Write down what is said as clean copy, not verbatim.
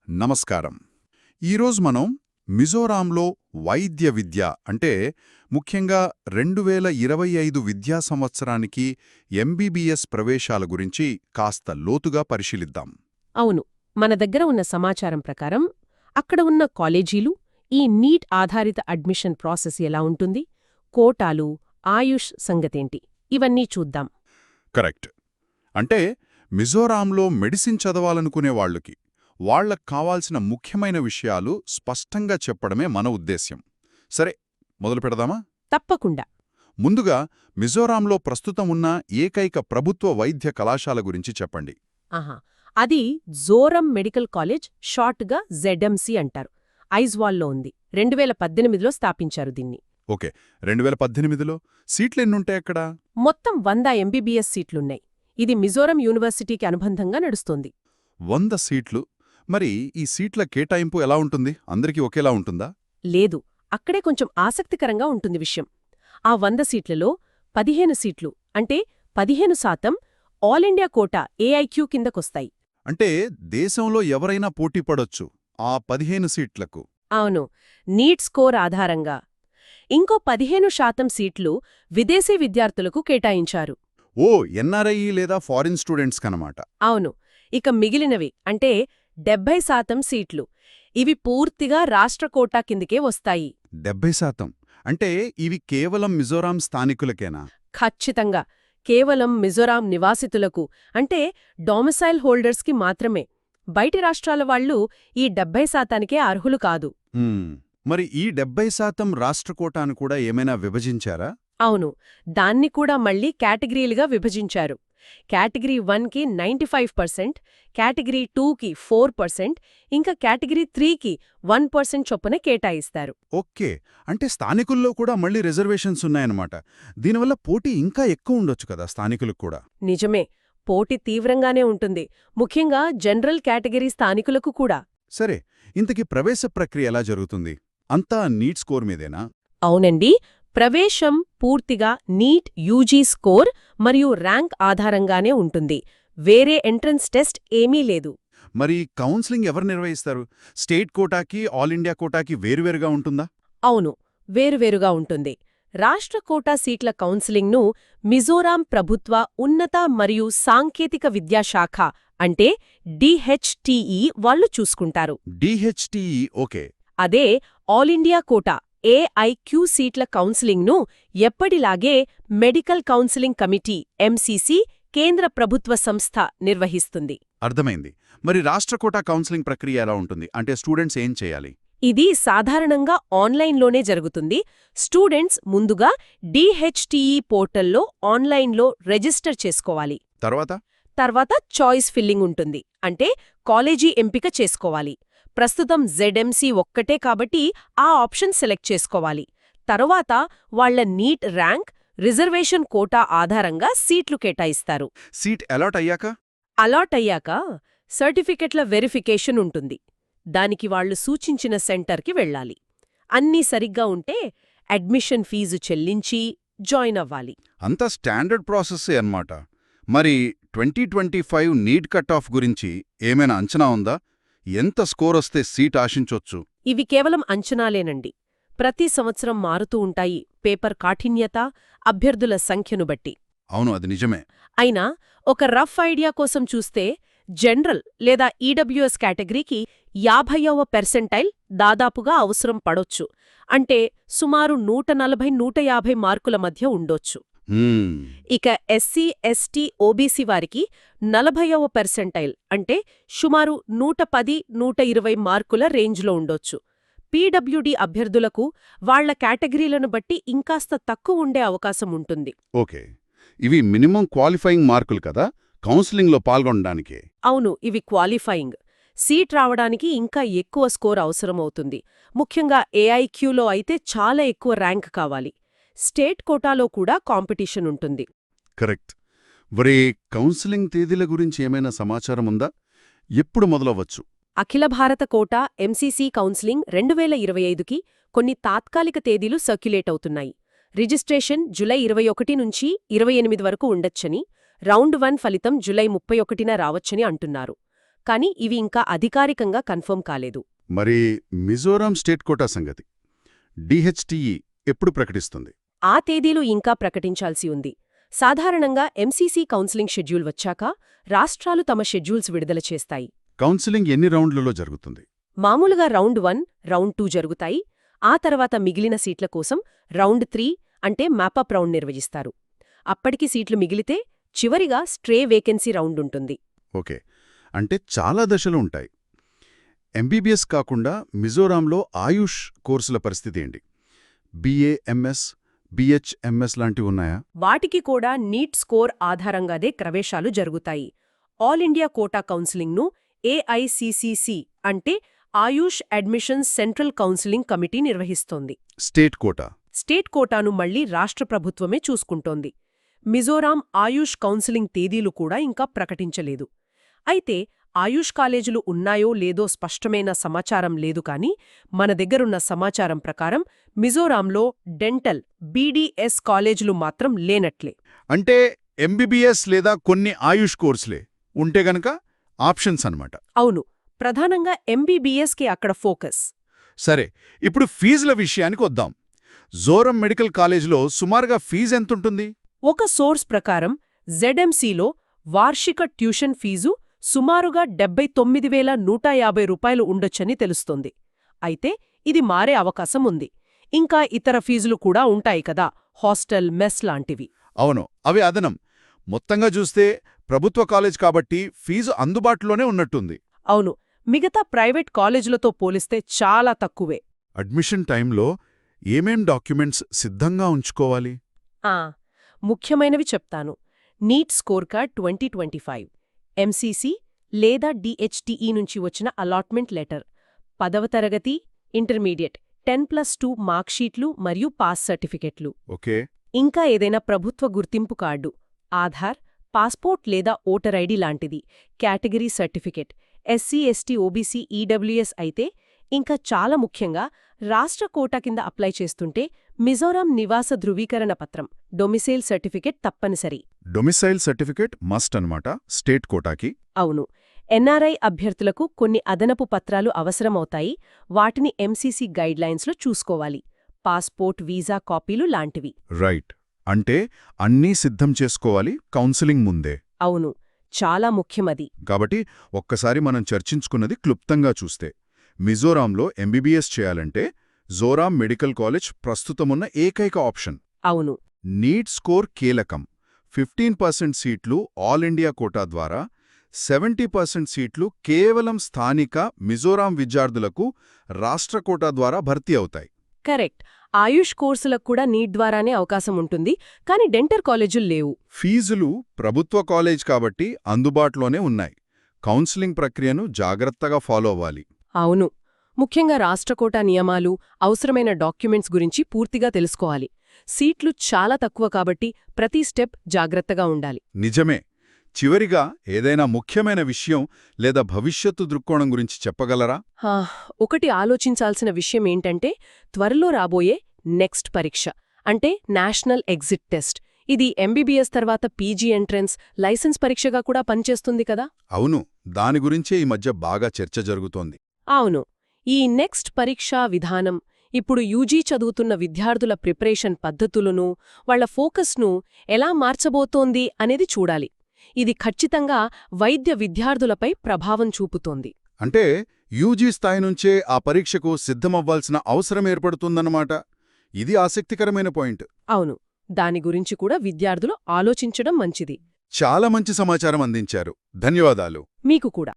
నమస్కారం. ఈరోజు మనం మిజోరాంలో వైద్య విద్య అంటే ముఖ్యంగా 2025 విద్యా సంవత్సరానికి ఎంబీబీఎస్ ప్రవేశాల గురించి కాస్త లోతుగా పరిశీలిద్దాం. అవును, మన దగ్గర ఉన్న సమాచారం ప్రకారం అక్కడ ఉన్న కాలేజీలు ఈ నీట్ ఆధారిత అడ్మిషన్ ప్రాసెస్ ఎలా ఉంటుంది, కోటాలు, ఆయుష్ సంగతేంటి, ఇవన్నీ చూద్దాం. కరెక్ట్. అంటే మిజోరాంలో మెడిసిన్ చదవాలనుకునే వాళ్ళకి వాళ్లకు కావాల్సిన ముఖ్యమైన విషయాలు స్పష్టంగా చెప్పడమే మన ఉద్దేశ్యం. సరే, మొదలు పెడదామా? తప్పకుండా. ముందుగా మిజోరాంలో ప్రస్తుతం ఉన్న ఏకైక ప్రభుత్వ వైద్య కళాశాల గురించి చెప్పండి. అది జోరం మెడికల్ కాలేజ్, షార్ట్గా జెడ్ఎంసీ అంటారు. ఐజ్వాల్లో ఉంది. 2018లో స్థాపించారు దీన్ని. ఓకే, 2018లో సీట్లెన్నుంటాయి అక్కడ? మొత్తం 100 ఎంబీబీఎస్ సీట్లున్నాయి. ఇది మిజోరం యూనివర్సిటీకి అనుబంధంగా నడుస్తోంది. 100 సీట్లు. మరి ఈ సీట్ల కేటాయింపు ఎలా ఉంటుంది? అందరికీ ఒకేలా ఉంటుందా? లేదు, అక్కడే కొంచెం ఆసక్తికరంగా ఉంటుంది విషయం. ఆ 100 సీట్లలో 15 సీట్లు అంటే 15% ఆల్ ఇండియా కోటా ఏఐక్యూ కిందకొస్తాయి. అంటే దేశంలో ఎవరైనా పోటీపడొచ్చు ఆ 15 సీట్లకు? అవును, నీట్ స్కోర్ ఆధారంగా. ఇంకో 15% సీట్లు విదేశీ విద్యార్థులకు కేటాయించారు. ఓ, ఎన్ఆర్ఐ లేదా ఫారిన్ స్టూడెంట్స్ కనమాట. అవును. ఇక మిగిలినవి అంటే 70% సీట్లు, ఇవి పూర్తిగా రాష్ట్ర కోటా కిందికే వస్తాయి. 70%? అంటే ఇవి కేవలం మిజోరాం స్థానికులకేనా? ఖచ్చితంగా కేవలం మిజోరాం నివాసితులకు, అంటే డొమిసైల్ హోల్డర్స్కి మాత్రమే. బయటి రాష్ట్రాల వాళ్లు ఈ 70%కే అర్హులు కాదు. మరి ఈ 70% రాష్ట్ర కోటాను కూడా ఏమైనా విభజించారా? అవును, దాన్ని కూడా మళ్లీ కేటగిరీలుగా విభజించారు. కేటగిరీ 1కి 95%, కేటగిరీ 2కి 4%, ఇంకా కేటగిరీ 3కి 1% చొప్పున కేటాయిస్తారు. ఓకే, అంటే స్థానికుల్లో కూడా మళ్ళీ రిజర్వేషన్స్ ఉన్నాయన్నమాట. దీనివల్ల పోటీ ఇంకా ఎక్కువ ఉండొచ్చు కదా స్థానికులకు కూడా? నిజమే, పోటీ తీవ్రంగానే ఉంటుంది, ముఖ్యంగా జనరల్ కేటగిరీ స్థానికులకు కూడా. సరే, ఇంతకీ ప్రవేశ ప్రక్రియ ఎలా జరుగుతుంది? అంతా నీట్ స్కోర్ మీదేనా? అవునండి, ప్రవేశం పూర్తిగా నీట్ యూజీ స్కోర్ మరియు ర్యాంక్ ఆధారంగానే ఉంటుంది. వేరే ఎంట్రన్స్ టెస్ట్ ఏమీ లేదు. మరి కౌన్సిలింగ్ ఎవరు నిర్వహిస్తారు? స్టేట్ కోటాకి, ఆల్ ఇండియా కోటాకి వేరువేరుగా ఉంటుందా? అవును, వేరువేరుగా ఉంటుంది. రాష్ట్ర కోటా సీట్ల కౌన్సిలింగ్ను మిజోరాం ప్రభుత్వ ఉన్నత మరియు సాంకేతిక విద్యాశాఖ అంటే డిహెచ్టిఈ వాళ్లు చూసుకుంటారు. డిహెచ్టిఈ, ఓకే. అదే ఆల్ ఇండియా కోటా ఏఐక్యూ సీట్ల కౌన్సిలింగ్ను ఎప్పటిలాగే మెడికల్ కౌన్సిలింగ్ కమిటీ ఎంసీసీ కేంద్ర ప్రభుత్వ సంస్థ నిర్వహిస్తుంది. అర్థమైంది. మరి రాష్ట్ర కోటా కౌన్సిలింగ్ ప్రక్రియ ఎలా ఉంటుంది? అంటే స్టూడెంట్స్ ఏం చేయాలి? ఇది సాధారణంగా ఆన్లైన్లోనే జరుగుతుంది. స్టూడెంట్స్ ముందుగా డిహెచ్టిఈ పోర్టల్లో ఆన్లైన్లో రిజిస్టర్ చేసుకోవాలి. తర్వాత చాయిస్ ఫిల్లింగ్ ఉంటుంది, అంటే కాలేజీ ఎంపిక చేసుకోవాలి. ప్రస్తుతం జెడ్ఎంసీ ఒక్కటే కాబట్టి ఆ ఆప్షన్ సెలెక్ట్ చేసుకోవాలి. తరువాత వాళ్ల నీట్ ర్యాంక్, రిజర్వేషన్ కోటా ఆధారంగా సీట్లు కేటాయిస్తారు. సీట్ అలాట్ అయ్యాక సర్టిఫికెట్ల వెరిఫికేషన్ ఉంటుంది. దానికి వాళ్లు సూచించిన సెంటర్కి వెళ్ళాలి. అన్నీ సరిగ్గా ఉంటే అడ్మిషన్ ఫీజు చెల్లించి జాయిన్ అవ్వాలి. అంతా స్టాండర్డ్ ప్రాసెస్సే అన్నమాట. మరి 2025 నీట్ కట్ ఆఫ్ గురించి ఏమైనా అంచనా ఉందా? ఎంత స్కోర్ వస్తే సీట్ ఆశించొచ్చు? ఇవి కేవలం అంచనాలేనండి. ప్రతి సంవత్సరం మారుతూ ఉంటాయి, పేపర్ కాఠిన్యత, అభ్యర్థుల సంఖ్యను బట్టి. అవును, అది నిజమే. అయినా ఒక రఫ్ ఐడియా కోసం చూస్తే జనరల్ లేదా ఈడబ్ల్యూఎస్ కేటగిరీకి 50వ పెర్సెంటైల్ దాదాపుగా అవసరం పడొచ్చు. అంటే సుమారు 140–150 మార్కుల మధ్య ఉండొచ్చు. ఇక ఎస్సీ, ఎస్టీ, ఓబీసీ వారికి 40వ పెర్సెంటైల్ అంటే సుమారు 110–120 మార్కుల రేంజ్లో ఉండొచ్చు. పీడబ్ల్యూడీ అభ్యర్థులకు వాళ్ల కేటగిరీలను బట్టి ఇంకాస్త తక్కువ ఉండే అవకాశం ఉంటుంది. ఓకే, ఇవి మినిమం క్వాలిఫైయింగ్ మార్కులు కదా కౌన్సిలింగ్లో పాల్గొనడానికి? అవును, ఇవి క్వాలిఫైయింగ్. సీట్ రావడానికి ఇంకా ఎక్కువ స్కోర్ అవసరమవుతుంది. ముఖ్యంగా ఏఐక్యూలో అయితే చాలా ఎక్కువ ర్యాంక్ కావాలి. స్టేట్ కోటాలో కూడా కాంపిటీషన్ ఉంటుంది. కరెక్ట్. మరి కౌన్సిలింగ్ తేదీల గురించి ఏమైనా సమాచారం ఉందా? ఎప్పుడు మొదలవ్వచ్చు? అఖిల భారత కోటా ఎంసీసీ కౌన్సిలింగ్ 2025కి కొన్ని తాత్కాలిక తేదీలు సర్క్యులేట్ అవుతున్నాయి. రిజిస్ట్రేషన్ జులై 21 నుంచి 28 వరకు ఉండొచ్చని, రౌండ్ 1 ఫలితం జులై 31న రావచ్చని అంటున్నారు. కానీ ఇవి ఇంకా అధికారికంగా కన్ఫర్మ్ కాలేదు. మరి మిజోరాం స్టేట్ కోటా సంగతి డిహెచ్టిఈ ఎప్పుడు ప్రకటిస్తుంది? ఆ తేదీలు ఇంకా ప్రకటించాల్సి ఉంది. సాధారణంగా ఎంసీసీ కౌన్సిలింగ్ షెడ్యూల్ వచ్చాక రాష్ట్రాలు తమ షెడ్యూల్స్ విడుదల చేస్తాయి. కౌన్సిలింగ్ ఎన్ని రౌండ్లలో జరుగుతుంది? మామూలుగా రౌండ్ 1, రౌండ్ 2 జరుగుతాయి. ఆ తర్వాత మిగిలిన సీట్ల కోసం రౌండ్ 3 అంటే మ్యాపప్ రౌండ్ నిర్వహిస్తారు. అప్పటికి సీట్లు మిగిలితే చివరిగా స్ట్రే వేకెన్సీ రౌండ్ ఉంటుంది. ఓకే, అంటే చాలా దశలు ఉంటాయి. ఎంబీబీఎస్ కాకుండా మిజోరాంలో ఆయుష్ కోర్సుల పరిస్థితి ఏంటి? బీఏ, ఎంఎస్, బీహెచ్ఎంఎస్ లాంటివి ఉన్నాయా? వాటికి కూడా నీట్ స్కోర్ ఆధారంగాదే ప్రవేశాలు జరుగుతాయి. ఆల్ ఇండియా కోటా కౌన్సిలింగ్ను ఏఐసిసిసి అంటే Ayush admissions central counselling committee నిర్వహిస్తోంది. State quota? స్టేట్ కోటాను మళ్లీ రాష్ట్ర ప్రభుత్వమే చూసుకుంటోంది. మిజోరాం ఆయుష్ కౌన్సిలింగ్ తేదీలు కూడా ఇంకా ప్రకటించలేదు. అయితే ఆయుష్ కాలేజీలు ఉన్నాయో లేదో స్పష్టమైన సమాచారం లేదు కానీ మన దగ్గరున్న సమాచారం ప్రకారం మిజోరాంలో డెంటల్, బీడీఎస్ కాలేజీలు మాత్రం లేనట్లే. అంటే ఎంబీబీఎస్ లేదా కొన్ని ఆయుష్ కోర్సులే ఉంటే గనక ఆప్షన్స్ అన్నమాట. అవును, ప్రధానంగా ఎంబీబీఎస్కి అక్కడ ఫోకస్. సరే, ఇప్పుడు ఫీజుల విషయానికి వద్దాం. జోరం మెడికల్ కాలేజీలో సుమారుగా ఫీజు ఎంతుంటుంది? ఒక సోర్స్ ప్రకారం జెడ్ఎంసీలో వార్షిక ట్యూషన్ ఫీజు సుమారుగా 79,150 రూపాయలు ఉండొచ్చని తెలుస్తోంది. అయితే ఇది మారే అవకాశం ఉంది. ఇంకా ఇతర ఫీజులు కూడా ఉంటాయి కదా, హాస్టల్, మెస్ లాంటివి. అవును, అవి అదనం. మొత్తంగా చూస్తే ప్రభుత్వ కాలేజ్ కాబట్టి ఫీజు అందుబాటులోనే ఉన్నట్టుంది. అవును, మిగతా ప్రైవేట్ కాలేజీలతో పోలిస్తే చాలా తక్కువే. అడ్మిషన్ టైంలో ఏమేం డాక్యుమెంట్స్ సిద్ధంగా ఉంచుకోవాలి? ముఖ్యమైనవి చెప్తాను. నీట్ స్కోర్ కార్డ్ 2025, ఎంసీసీ లేదా డిహెచ్టిఈ నుంచి వచ్చిన అలాట్మెంట్ లెటర్, 10వ తరగతి, ఇంటర్మీడియట్ 10+2 మార్క్షీట్లు మరియు పాస్ సర్టిఫికెట్లు. ఓకే. ఇంకా ఏదైనా ప్రభుత్వ గుర్తింపు కార్డు, ఆధార్, పాస్పోర్ట్ లేదా ఓటర్ ఐడి లాంటిది, category certificate, SC, ST, OBC, EWS అయితే, ఇంకా చాలా ముఖ్యంగా రాష్ట్ర కోటా కింద అప్లై చేస్తుంటే మిజోరాం నివాస ధృవీకరణ పత్రం, డొమిసైల్ సర్టిఫికెట్ తప్పనిసరి. డొమిసైల్ సర్టిఫికెట్ మస్ట్ అన్నమాట స్టేట్ కోటాకి? అవును. ఎన్ఆర్ఐ అభ్యర్థులకు కొన్ని అదనపు పత్రాలు అవసరమవుతాయి. వాటిని ఎంసీసీ గైడ్లైన్స్లో చూసుకోవాలి. పాస్పోర్ట్, వీసా కాపీలు లాంటివి. రైట్. అంటే అన్నీ సిద్ధం చేసుకోవాలి కౌన్సిలింగ్ ముందే. అవును, చాలా ముఖ్యమది. కాబట్టి ఒక్కసారి మనం చర్చించుకున్నది క్లుప్తంగా చూస్తే, మిజోరాంలో ఎంబీబీఎస్ చేయాలంటే జోరాం మెడికల్ కాలేజ్ ప్రస్తుతమున్న ఏకైక ఆప్షన్. అవును. నీట్ స్కోర్ కీలకం. 15% సీట్లు ఆల్ ఇండియా కోటా ద్వారా, 70% సీట్లు కేవలం స్థానిక మిజోరాం విద్యార్థులకు రాష్ట్ర కోటా ద్వారా భర్తీ అవుతాయి. కరెక్ట్. ఆయుష్ కోర్సులకు కూడా నీట్ ద్వారానే అవకాశం ఉంటుంది, కానీ డెంటల్ కాలేజీలు లేవు. ఫీజులు ప్రభుత్వ కాలేజ్ కాబట్టి అందుబాటులోనే ఉన్నాయి. కౌన్సిలింగ్ ప్రక్రియను జాగ్రత్తగా ఫాలో అవ్వాలి. అవును, ముఖ్యంగా రాష్ట్ర కోటా నియమాలు, అవసరమైన డాక్యుమెంట్స్ గురించి పూర్తిగా తెలుసుకోవాలి. సీట్లు చాలా తక్కువ కాబట్టి ప్రతి స్టెప్ జాగ్రత్తగా ఉండాలి. నిజమే. చివరిగా ఏదైనా ముఖ్యమైన విషయం లేదా భవిష్యత్తు దృక్కోణం గురించి చెప్పగలరా? ఒకటి ఆలోచించాల్సిన విషయం ఏంటంటే, త్వరలో రాబోయే నెక్స్ట్ పరీక్ష అంటే నేషనల్ ఎగ్జిట్ టెస్ట్. ఇది ఎంబీబీఎస్ తర్వాత పీజీ ఎంట్రన్స్, లైసెన్స్ పరీక్షగా కూడా పనిచేస్తుంది కదా? అవును, దాని గురించే ఈ మధ్య బాగా చర్చ జరుగుతోంది. అవును. ఈ నెక్స్ట్ పరీక్షా విధానం ఇప్పుడు యూజీ చదువుతున్న విద్యార్థుల ప్రిపరేషన్ పద్ధతులను, వాళ్ల ఫోకస్ను ఎలా మార్చబోతోంది అనేది చూడాలి. ఇది ఖచ్చితంగా వైద్య విద్యార్థులపై ప్రభావం చూపుతోంది. అంటే యూజీ స్థాయి నుంచే ఆ పరీక్షకు సిద్ధమవ్వాల్సిన అవసరం ఏర్పడుతుందన్నమాట. ఇది ఆసక్తికరమైన పాయింట్. అవును, దాని గురించి కూడా విద్యార్థులు ఆలోచించడం మంచిది. చాలా మంచి సమాచారం అందించారు. ధన్యవాదాలు. మీకు కూడా.